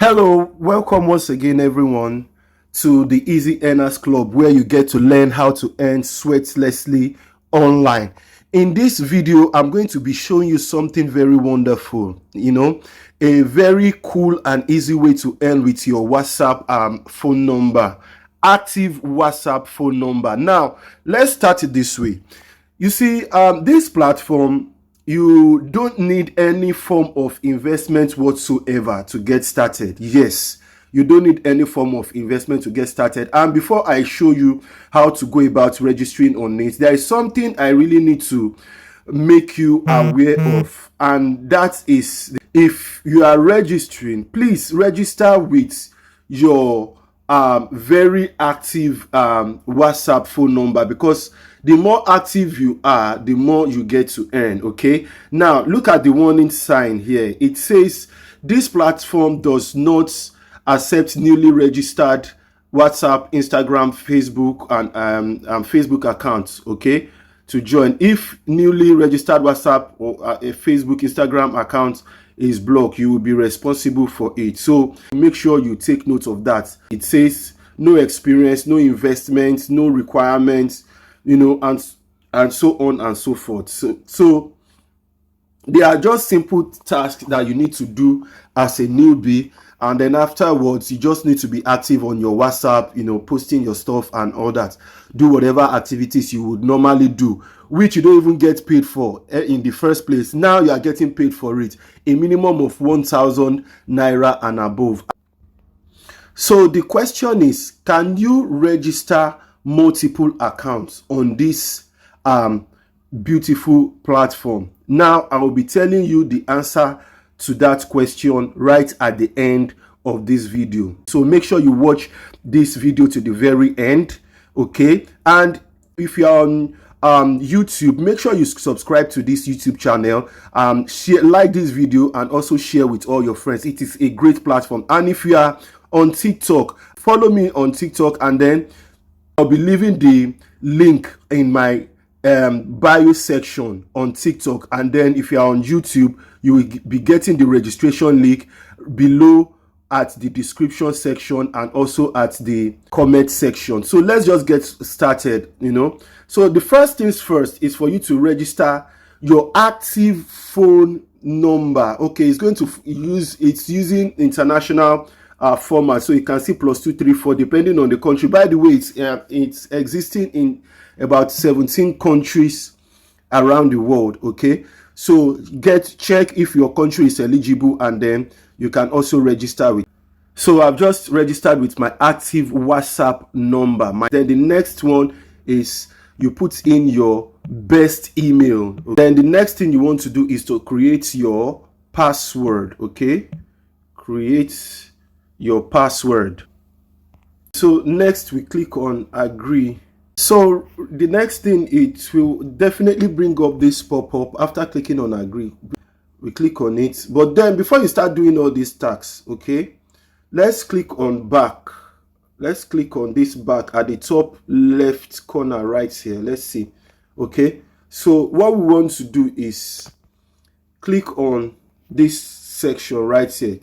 Hello, welcome once again, everyone, to the Easy Earners Club, where you get to learn how to earn sweatlessly online. In this video, I'm going to be showing you something very wonderful, a very cool and easy way to earn with your WhatsApp phone number, active WhatsApp phone number. Now, let's start it this way. You see, this platform, you don't need any form of investment whatsoever to get started. Yes, you don't need any form of investment to get started. And before I show you how to go about registering on it, there is something I really need to make you aware of, and that is, if you are registering, please register with your very active WhatsApp phone number, because the more active you are, the more you get to earn. Okay, now look at the warning sign here. It says this platform does not accept newly registered WhatsApp, Instagram, Facebook, and Facebook accounts. Okay, to join. If newly registered WhatsApp or a Facebook, Instagram account is blocked, you will be responsible for it. So make sure you take note of that. It says no experience, no investment, no requirements, and so on and so forth. So they are just simple tasks that you need to do as a newbie, and then afterwards you just need to be active on your WhatsApp, posting your stuff and all that. Do whatever activities you would normally do, which you don't even get paid for in the first place. Now you are getting paid for it, a minimum of 1,000 naira and above. So the question is, can you register multiple accounts on this beautiful platform? Now I will be telling you the answer to that question right at the end of this video. So make sure you watch this video to the very end. Okay, and if you're on YouTube, make sure you subscribe to this YouTube channel, like this video, and also share with all your friends. It is a great platform. And if you are on TikTok, follow me on TikTok, and then I'll be leaving the link in my bio section on TikTok. And then if you're on YouTube, you will be getting the registration link below at the description section and also at the comment section. So let's just get started. So the first things first is for you to register your active phone number. Okay, it's using international format, so you can see +234 depending on the country. By the way, it's existing in about 17 countries around the world. Okay, so check if your country is eligible, and then you can also register with. So I've just registered with my active WhatsApp number. Then the next one is you put in your best email. Then the next thing you want to do is to create your password. Okay, create your password. So next we click on agree. So the next thing, it will definitely bring up this pop-up. After clicking on agree, we click on it. But then before you start doing all these tasks, okay, let's click on back. Let's click on this back at the top left corner right here. Let's see. Okay, so what we want to do is click on this section right here.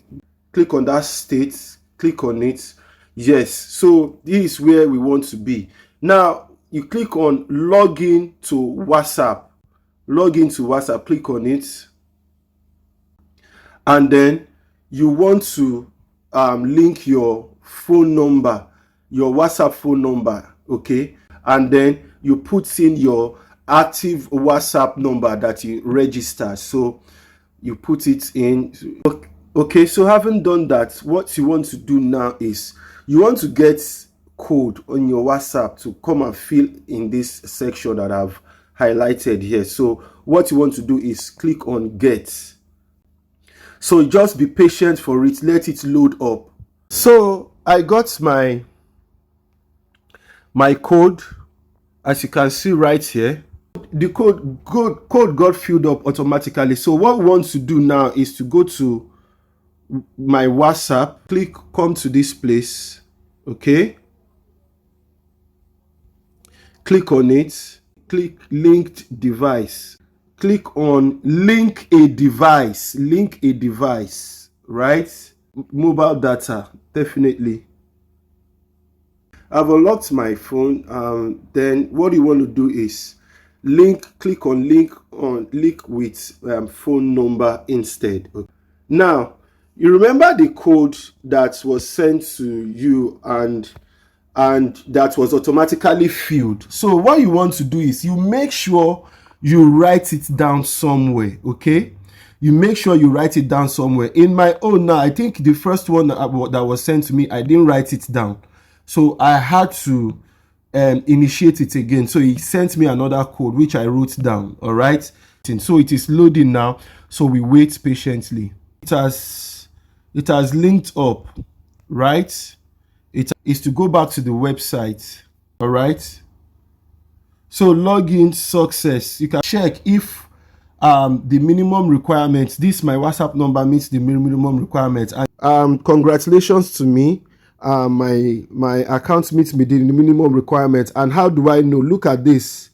Click on that state, click on it. Yes, so this is where we want to be. Now you click on login to WhatsApp. Login to WhatsApp, click on it, and then you want to link your phone number, your WhatsApp phone number. Okay, and then you put in your active WhatsApp number that you registered. So you put it in. Okay, so having done that, what you want to do now is you want to get code on your WhatsApp to come and fill in this section that I've highlighted here. So what you want to do is click on get. So just be patient for it, let it load up. So I got my code, as you can see right here. The code got filled up automatically. So what we want to do now is to go to my WhatsApp, come to this place. Okay, click on it, click linked device, click on link a device, right? mobile data, definitely. I've unlocked my phone. Then what you want to do is click on link with phone number instead. Now, you remember the code that was sent to you and that was automatically filled. So what you want to do is you make sure you write it down somewhere, okay? You make sure you write it down somewhere. In my own now, I think the first one that was sent to me, I didn't write it down. So I had to initiate it again. So he sent me another code, which I wrote down, all right? So it is loading now. So we wait patiently. It has linked up, right? It is to go back to the website, all right? So login success. You can check if the minimum requirements, this my WhatsApp number meets the minimum requirements. And congratulations to me. My account meets me the minimum requirements. And how do I know? Look at this.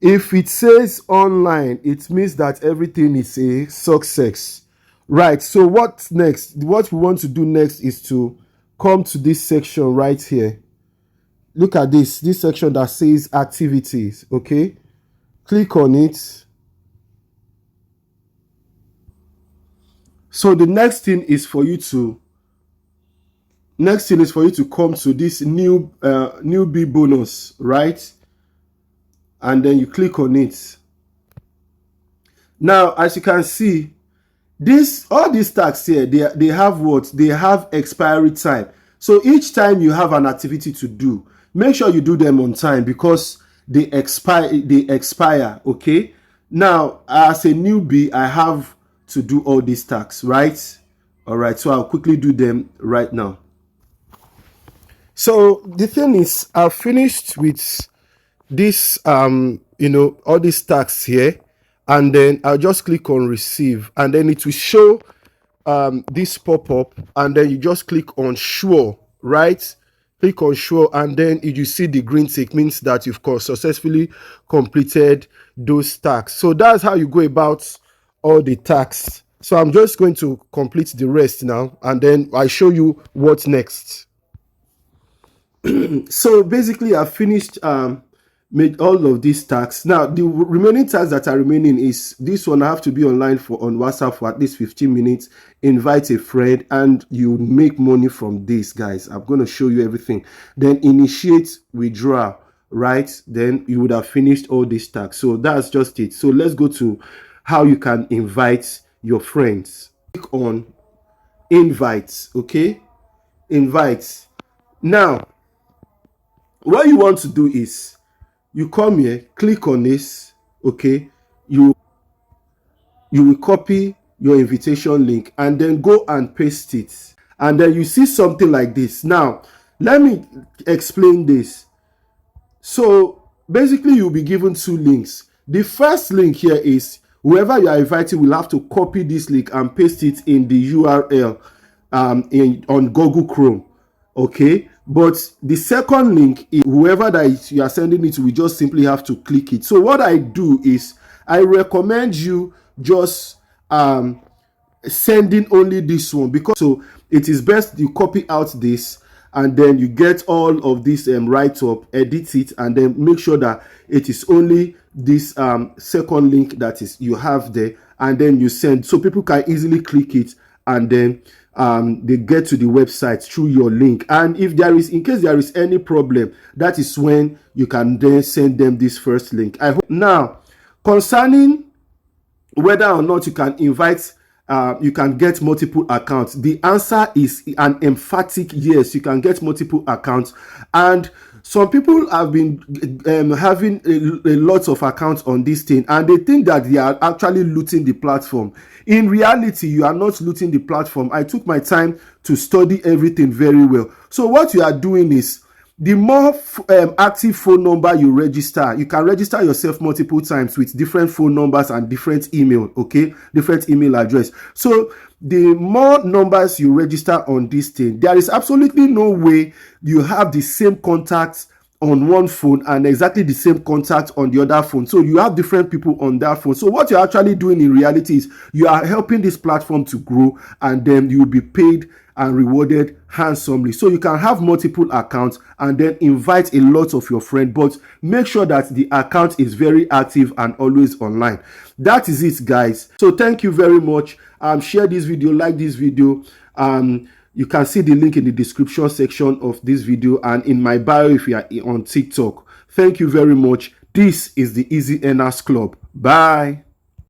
If it says online, it means that everything is a success. Right. So what's next? What we want to do next is to come to this section right here. Look at this section that says activities. Okay. Click on it. So the next thing is for you to come to this newbie bonus, right? And then you click on it. Now, as you can see, all these tags here, they have what? They have expiry time. So each time you have an activity to do, make sure you do them on time because they expire, okay? Now, as a newbie, I have to do all these tasks, right? All right, so I'll quickly do them right now. So the thing is, I've finished with this, all these tasks here, and then I'll just click on receive, and then it will show this pop-up, and then you just click on sure, right? Click on sure, and then if you see the green tick, means that you've successfully completed those tasks. So that's how you go about all the tasks. So I'm just going to complete the rest now, and then I show you what's next. So basically, I've finished made all of these tasks. Now the remaining tasks that are remaining is this one. I have to be online on WhatsApp for at least 15 minutes, invite a friend, and you make money from this, guys. I'm going to show you everything. Then initiate withdrawal, right? Then you would have finished all these tasks. So that's just it. So let's go to how you can invite your friends. Click on invites, okay? Invites. Now what you want to do is you come here, click on this, okay? You will copy your invitation link and then go and paste it, and then you see something like this. Now let me explain this. So basically you'll be given two links. The first link here is whoever you are inviting will have to copy this link and paste it in the URL on Google Chrome, okay? But the second link is whoever that you are sending it to, we just simply have to click it. So what I do is I recommend you just sending only this one, because so it is best you copy out this and then you get all of this write up, edit it, and then make sure that it is only this second link that is you have there, and then you send, so people can easily click it and then they get to the website through your link. And if there is, in case there is any problem, that is when you can then send them this first link. I hope. Now, concerning whether or not you can invite, you can get multiple accounts, the answer is an emphatic yes. You can get multiple accounts, and some people have been having a lot of accounts on this thing, and they think that they are actually looting the platform. In reality, you are not looting the platform. I took my time to study everything very well. So what you are doing is, the more active phone number you register, you can register yourself multiple times with different phone numbers and different email, okay? Different email address. So the more numbers you register on this thing, there is absolutely no way you have the same contacts on one phone and exactly the same contact on the other phone. So you have different people on that phone. So what you're actually doing in reality is you are helping this platform to grow, and then you will be paid and rewarded handsomely. So you can have multiple accounts and then invite a lot of your friends, but make sure that the account is very active and always online. That is it, guys. So thank you very much. Share this video, like this video. You can see the link in the description section of this video and in my bio if you are on TikTok. Thank you very much. This is the Easy Earners Club. Bye.